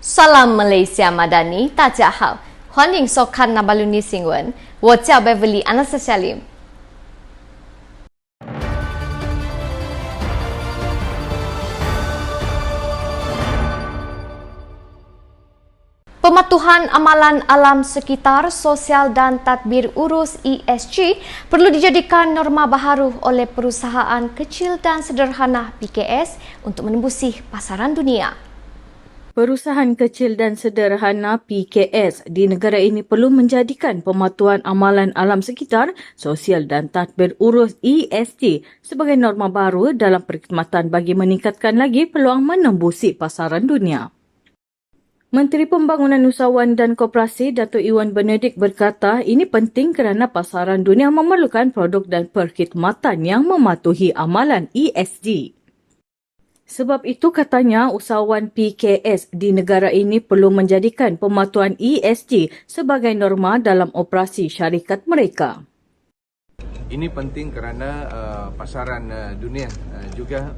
Salam Malaysia Madani，大家好，欢迎收看那巴鲁尼新闻，我叫 Beverly Anastasia Lim。Pematuhan amalan alam sekitar, sosial dan tadbir urus ESG perlu dijadikan norma baharu oleh perusahaan kecil dan sederhana PKS untuk menembusi pasaran dunia. Perusahaan kecil dan sederhana PKS di negara ini perlu menjadikan pematuhan amalan alam sekitar, sosial dan tadbir urus ESG sebagai norma baru dalam perkhidmatan bagi meningkatkan lagi peluang menembusi pasaran dunia. Menteri Pembangunan Usahawan dan Koperasi Datuk Iwan Benedict berkata ini penting kerana pasaran dunia memerlukan produk dan perkhidmatan yang mematuhi amalan ESG. Sebab itu katanya usahawan PKS di negara ini perlu menjadikan pematuhan ESG sebagai norma dalam operasi syarikat mereka. Ini penting kerana pasaran dunia juga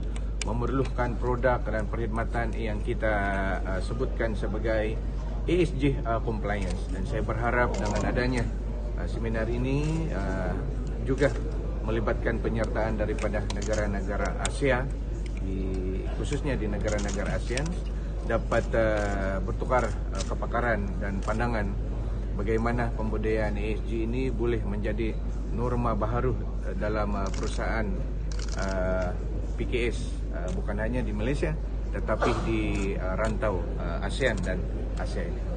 memerlukan produk dan perkhidmatan yang kita sebutkan sebagai ESG compliance, dan saya berharap dengan adanya seminar ini juga melibatkan penyertaan daripada negara-negara Asia, khususnya di negara-negara ASEAN, dapat bertukar kepakaran dan pandangan bagaimana pembudayaan ESG ini boleh menjadi norma baharu dalam perusahaan PKS, bukan hanya di Malaysia tetapi di rantau ASEAN dan Asia ini.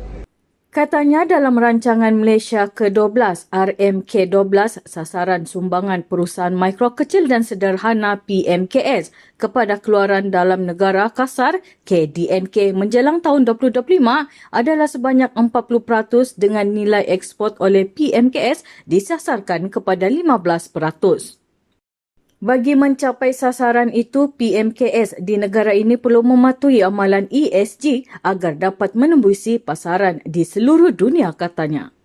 Katanya dalam rancangan Malaysia ke-12 RMK12 sasaran sumbangan perusahaan mikro kecil dan sederhana PMKS kepada keluaran dalam negara kasar KDNK menjelang tahun 2025 adalah sebanyak 40% dengan nilai ekspor oleh PMKS disasarkan kepada 15%. Bagi mencapai sasaran itu, PMKS di negara ini perlu mematuhi amalan ESG agar dapat menembusi pasaran di seluruh dunia, katanya.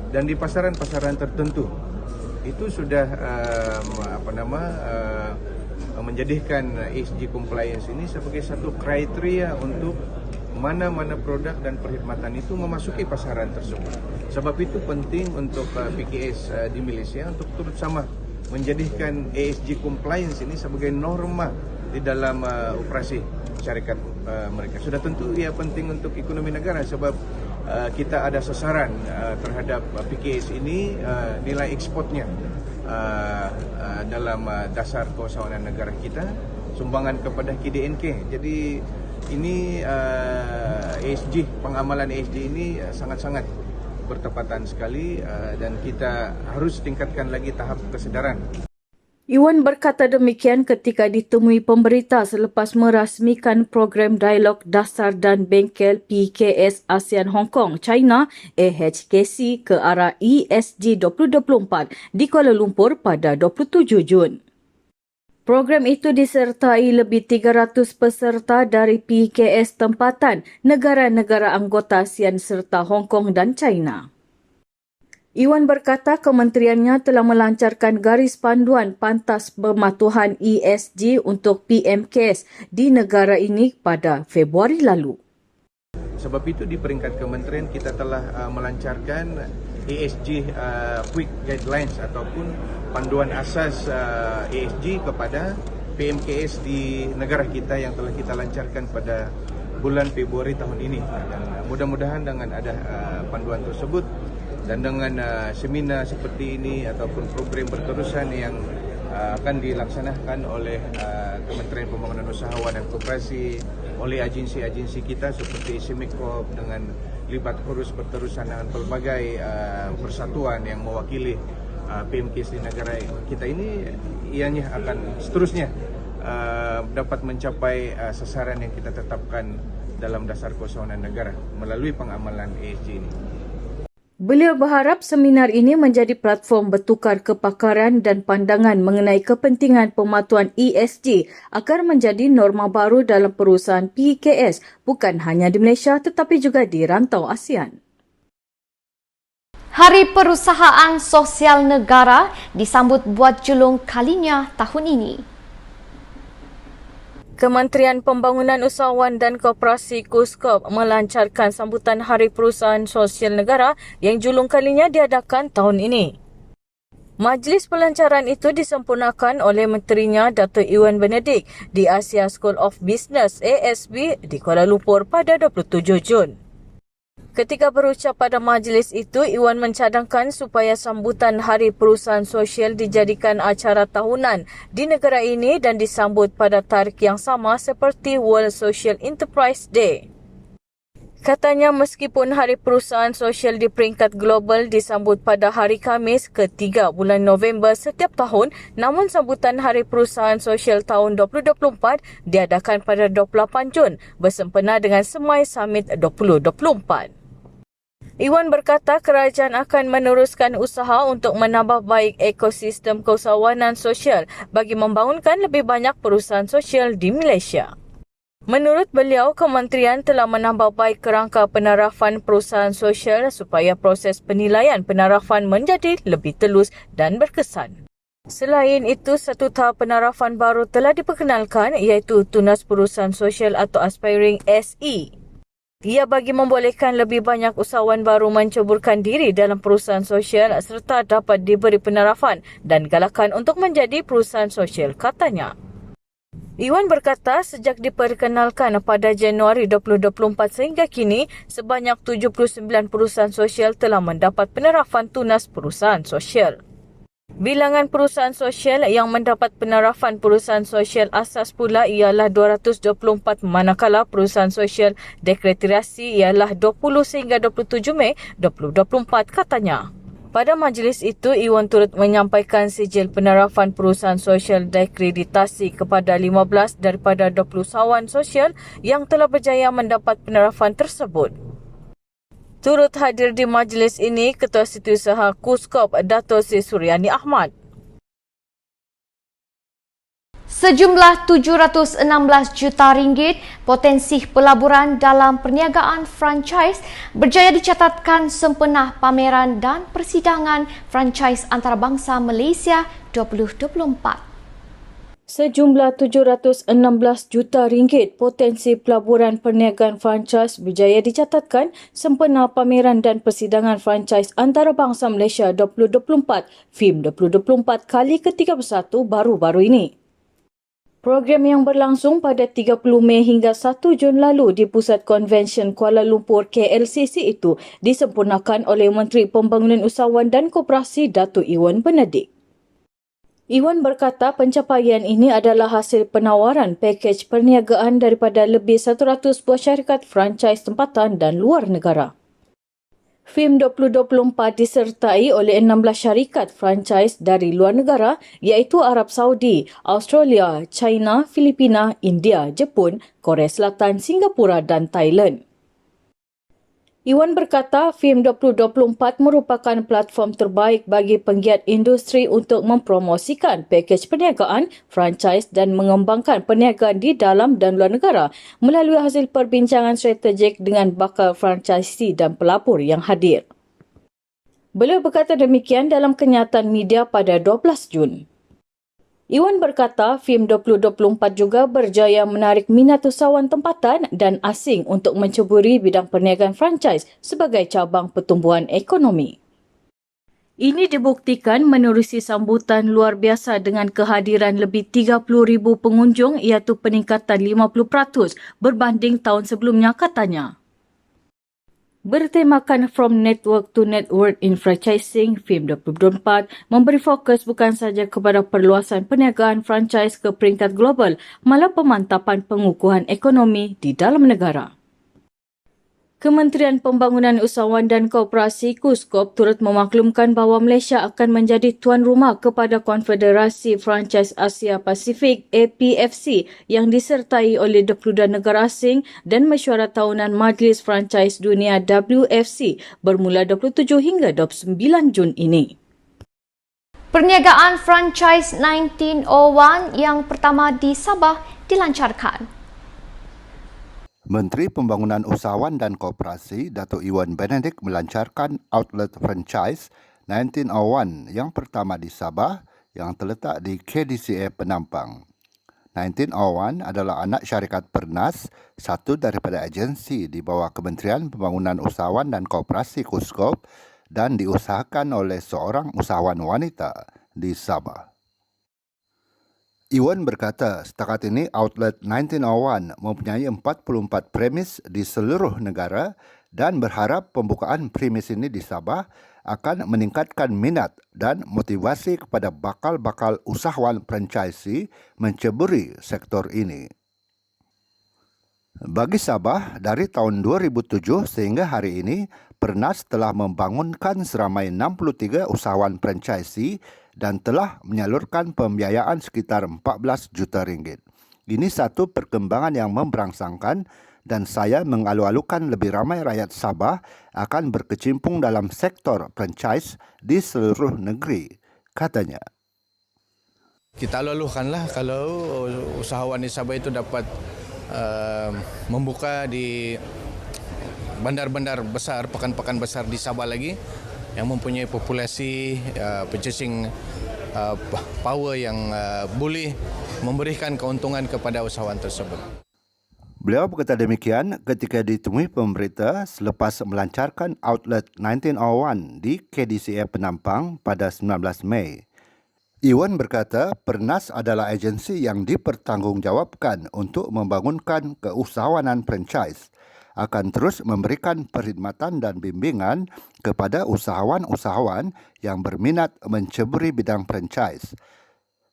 Dan di pasaran-pasaran tertentu itu sudah menjadikan ESG compliance ini sebagai satu kriteria untuk mana-mana produk dan perkhidmatan itu memasuki pasaran tersebut. Sebab itu penting untuk PKS di Malaysia untuk turut sama menjadikan ESG compliance ini sebagai norma di dalam operasi syarikat mereka. Sudah tentu ia penting untuk ekonomi negara sebab kita ada sasaran terhadap PKS ini, nilai ekspornya dalam dasar keusahawanan negara kita, sumbangan kepada KDNK. Jadi ini ESG, pengamalan ESG ini sangat-sangat bertepatan sekali dan kita harus tingkatkan lagi tahap kesedaran. Iwan berkata demikian ketika ditemui pemberita selepas merasmikan program Dialog Dasar dan Bengkel PKS ASEAN Hong Kong China AHKC ke arah ESG 2024 di Kuala Lumpur pada 27 Jun. Program itu disertai lebih 300 peserta dari PKS tempatan, negara-negara anggota ASEAN serta Hong Kong dan China. Iwan berkata kementeriannya telah melancarkan garis panduan pantas pematuhan ESG untuk PMKS di negara ini pada Februari lalu. Sebab itu di peringkat kementerian kita telah melancarkan ESG Quick Guidelines ataupun panduan asas ESG kepada PMKS di negara kita yang telah kita lancarkan pada bulan Februari tahun ini. Dan mudah-mudahan dengan ada panduan tersebut dan dengan seminar seperti ini ataupun program berterusan yang akan dilaksanakan oleh Kementerian Pembangunan Usahawan dan Koperasi, oleh agensi-agensi kita seperti SMECOP dengan libat urus berterusan dengan pelbagai persatuan yang mewakili PMKS di negara kita ini, ianya akan seterusnya dapat mencapai sasaran yang kita tetapkan dalam dasar keusahawanan negara melalui pengamalan ESG ini. Beliau berharap seminar ini menjadi platform bertukar kepakaran dan pandangan mengenai kepentingan pematuhan ESG agar menjadi norma baru dalam perusahaan PKS bukan hanya di Malaysia tetapi juga di rantau ASEAN. Hari Perusahaan Sosial Negara disambut buat julung kalinya tahun ini. Kementerian Pembangunan Usahawan dan Koperasi KUSKOP melancarkan sambutan Hari Perusahaan Sosial Negara yang julung kalinya diadakan tahun ini. Majlis pelancaran itu disempurnakan oleh Menterinya Dato' Iwan Benedik di Asia School of Business ASB di Kuala Lumpur pada 27 Jun. Ketika berucap pada majlis itu, Iwan mencadangkan supaya sambutan Hari Perusahaan Sosial dijadikan acara tahunan di negara ini dan disambut pada tarikh yang sama seperti World Social Enterprise Day. Katanya meskipun Hari Perusahaan Sosial di peringkat global disambut pada hari Khamis ke-3 bulan November setiap tahun, namun sambutan Hari Perusahaan Sosial tahun 2024 diadakan pada 28 Jun bersempena dengan Semai Summit 2024. Iwan berkata kerajaan akan meneruskan usaha untuk menambah baik ekosistem keusahawanan sosial bagi membangunkan lebih banyak perusahaan sosial di Malaysia. Menurut beliau, kementerian telah menambah baik kerangka penarafan perusahaan sosial supaya proses penilaian penarafan menjadi lebih telus dan berkesan. Selain itu, satu tahap penarafan baru telah diperkenalkan iaitu Tunas Perusahaan Sosial atau Aspiring SE. Ia bagi membolehkan lebih banyak usahawan baru menceburkan diri dalam perusahaan sosial serta dapat diberi penarafan dan galakan untuk menjadi perusahaan sosial, katanya. Iwan berkata sejak diperkenalkan pada Januari 2024 sehingga kini, sebanyak 79 perusahaan sosial telah mendapat penarafan Tunas Perusahaan Sosial. Bilangan perusahaan sosial yang mendapat penarafan perusahaan sosial asas pula ialah 224 manakala perusahaan sosial deklarasi ialah 20 sehingga 27 Mei 2024, katanya. Pada majlis itu, Iwan turut menyampaikan sijil penarafan perusahaan sosial dekreditasi kepada 15 daripada 20 usahawan sosial yang telah berjaya mendapat penarafan tersebut. Turut hadir di majlis ini Ketua Setiausaha KUSKOP Dato' Sri Suryani Ahmad. Sejumlah 716 juta ringgit potensi pelaburan dalam perniagaan franchise berjaya dicatatkan sempena pameran dan persidangan franchise antarabangsa Malaysia 2024. Sejumlah 716 juta ringgit potensi pelaburan perniagaan franchise berjaya dicatatkan sempena pameran dan persidangan franchise antarabangsa Malaysia 2024 FIM 2024 kali ke-31 baru-baru ini. Program yang berlangsung pada 30 Mei hingga 1 Jun lalu di Pusat Konvensyen Kuala Lumpur KLCC itu disempurnakan oleh Menteri Pembangunan Usahawan dan Koperasi Dato' Iwan Benedik. Iwan berkata pencapaian ini adalah hasil penawaran pakej perniagaan daripada lebih 100 buah syarikat franchise tempatan dan luar negara. FIM 2024 disertai oleh 16 syarikat franchise dari luar negara iaitu Arab Saudi, Australia, China, Filipina, India, Jepun, Korea Selatan, Singapura dan Thailand. Iwan berkata FIM 2024 merupakan platform terbaik bagi penggiat industri untuk mempromosikan pakej perniagaan, franchise dan mengembangkan perniagaan di dalam dan luar negara melalui hasil perbincangan strategik dengan bakal franchisee dan pelabur yang hadir. Beliau berkata demikian dalam kenyataan media pada 12 Jun. Iwan berkata FIM 2024 juga berjaya menarik minat usahawan tempatan dan asing untuk menceburi bidang perniagaan franchise sebagai cabang pertumbuhan ekonomi. Ini dibuktikan menerusi sambutan luar biasa dengan kehadiran lebih 30,000 pengunjung iaitu peningkatan 50% berbanding tahun sebelumnya, katanya. Bertemakan From Network to Network in Franchising, FIM 2024 memberi fokus bukan sahaja kepada perluasan perniagaan franchise ke peringkat global, malah pemantapan pengukuhan ekonomi di dalam negara. Kementerian Pembangunan Usahawan dan Koperasi KUSKOP turut memaklumkan bahawa Malaysia akan menjadi tuan rumah kepada Konfederasi Franchise Asia Pasifik APFC yang disertai oleh 22 negara asing dan mesyuarat tahunan Majlis Franchise Dunia WFC bermula 27 hingga 29 Jun ini. Perniagaan franchise 1901 yang pertama di Sabah dilancarkan. Menteri Pembangunan Usahawan dan Koperasi Dato' Iwan Benedik melancarkan outlet franchise 1901 yang pertama di Sabah yang terletak di KDCA Penampang. 1901 adalah anak syarikat Pernas, satu daripada agensi di bawah Kementerian Pembangunan Usahawan dan Koperasi KUSKOP dan diusahakan oleh seorang usahawan wanita di Sabah. Iwan berkata, setakat ini outlet 1901 mempunyai 44 premis di seluruh negara dan berharap pembukaan premis ini di Sabah akan meningkatkan minat dan motivasi kepada bakal-bakal usahawan franchisee menceburi sektor ini. Bagi Sabah, dari tahun 2007 sehingga hari ini, Pernas telah membangunkan seramai 63 usahawan franchisee dan telah menyalurkan pembiayaan sekitar 14 juta ringgit. Ini satu perkembangan yang memberangsangkan dan saya mengalu-alukan lebih ramai rakyat Sabah akan berkecimpung dalam sektor franchise di seluruh negeri, katanya. Kita alu-alukanlah kalau usahawan di Sabah itu dapat membuka di bandar-bandar besar, pekan-pekan besar di Sabah lagi yang mempunyai populasi purchasing power yang boleh memberikan keuntungan kepada usahawan tersebut. Beliau berkata demikian ketika ditemui pemberita selepas melancarkan outlet 1901 di KDCA Penampang pada 19 Mei. Iwan berkata Pernas adalah agensi yang dipertanggungjawabkan untuk membangunkan keusahawanan franchise, akan terus memberikan perkhidmatan dan bimbingan kepada usahawan-usahawan yang berminat menceburi bidang franchise.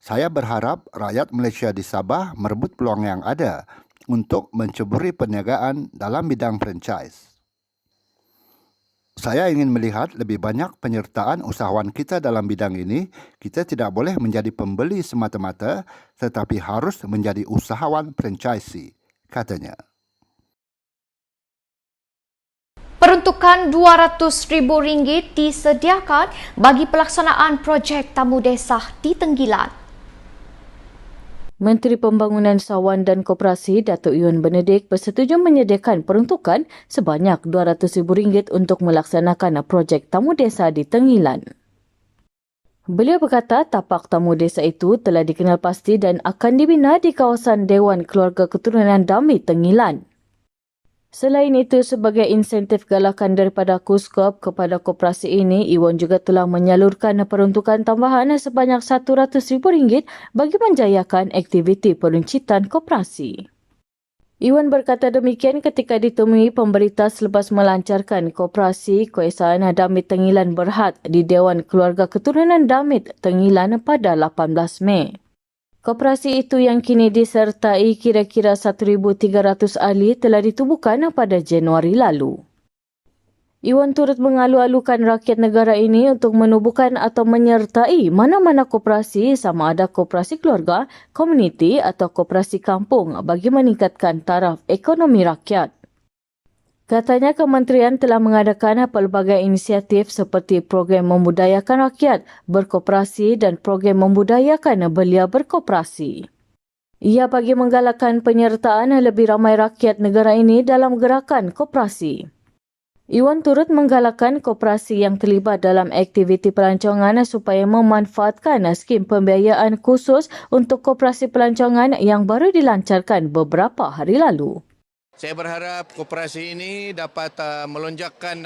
Saya berharap rakyat Malaysia di Sabah merebut peluang yang ada untuk menceburi perniagaan dalam bidang franchise. Saya ingin melihat lebih banyak penyertaan usahawan kita dalam bidang ini. Kita tidak boleh menjadi pembeli semata-mata, tetapi harus menjadi usahawan franchisee, katanya. Peruntukan RM200,000 disediakan bagi pelaksanaan projek Tamu Desa di Tenggilan. Menteri Pembangunan Sawan dan Koperasi Datuk Iwan Benedict bersetuju menyediakan peruntukan sebanyak RM200,000 untuk melaksanakan projek Tamu Desa di Tenggilan. Beliau berkata tapak tamu desa itu telah dikenal pasti dan akan dibina di kawasan Dewan Keluarga Keturunan Dami Tenggilan. Selain itu, sebagai insentif galakan daripada KUSKOP kepada koperasi ini, Iwan juga telah menyalurkan peruntukan tambahan sebanyak RM100,000 bagi menjayakan aktiviti peruncitan koperasi. Iwan berkata demikian ketika ditemui pemberita selepas melancarkan koperasi Keesaan Damit Tenggilan Berhad di Dewan Keluarga Keturunan Damit Tenggilan pada 18 Mei. Koperasi itu yang kini disertai kira-kira 1,300 ahli telah ditubuhkan pada Januari lalu. Iwan turut mengalu-alukan rakyat negara ini untuk menubuhkan atau menyertai mana-mana koperasi sama ada koperasi keluarga, komuniti atau koperasi kampung bagi meningkatkan taraf ekonomi rakyat. Katanya kementerian telah mengadakan pelbagai inisiatif seperti program membudayakan rakyat berkoperasi dan program membudayakan belia berkoperasi. Ia bagi menggalakkan penyertaan lebih ramai rakyat negara ini dalam gerakan koperasi. Iwan turut menggalakkan koperasi yang terlibat dalam aktiviti pelancongan supaya memanfaatkan skim pembiayaan khusus untuk koperasi pelancongan yang baru dilancarkan beberapa hari lalu. Saya berharap koperasi ini dapat melonjakkan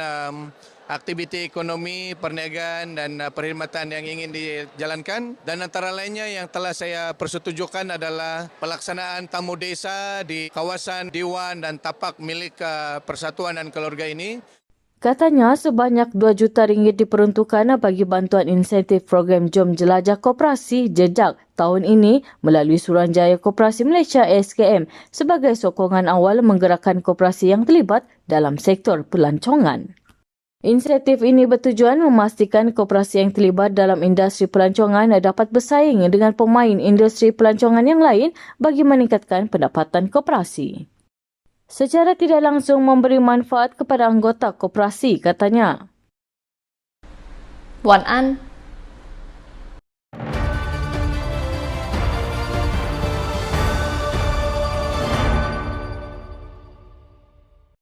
aktiviti ekonomi, perniagaan dan perkhidmatan yang ingin dijalankan. Dan antara lainnya yang telah saya persetujukan adalah pelaksanaan tamu desa di kawasan Diwan dan tapak milik Persatuan dan Keluarga ini. Katanya sebanyak RM2 juta diperuntukkan bagi bantuan insentif program Jom Jelajah Koperasi Jejak tahun ini melalui Suruhanjaya Koperasi Malaysia SKM sebagai sokongan awal menggerakkan koperasi yang terlibat dalam sektor pelancongan. Insentif ini bertujuan memastikan koperasi yang terlibat dalam industri pelancongan dapat bersaing dengan pemain industri pelancongan yang lain bagi meningkatkan pendapatan koperasi. Secara tidak langsung memberi manfaat kepada anggota koperasi, katanya. Wan An,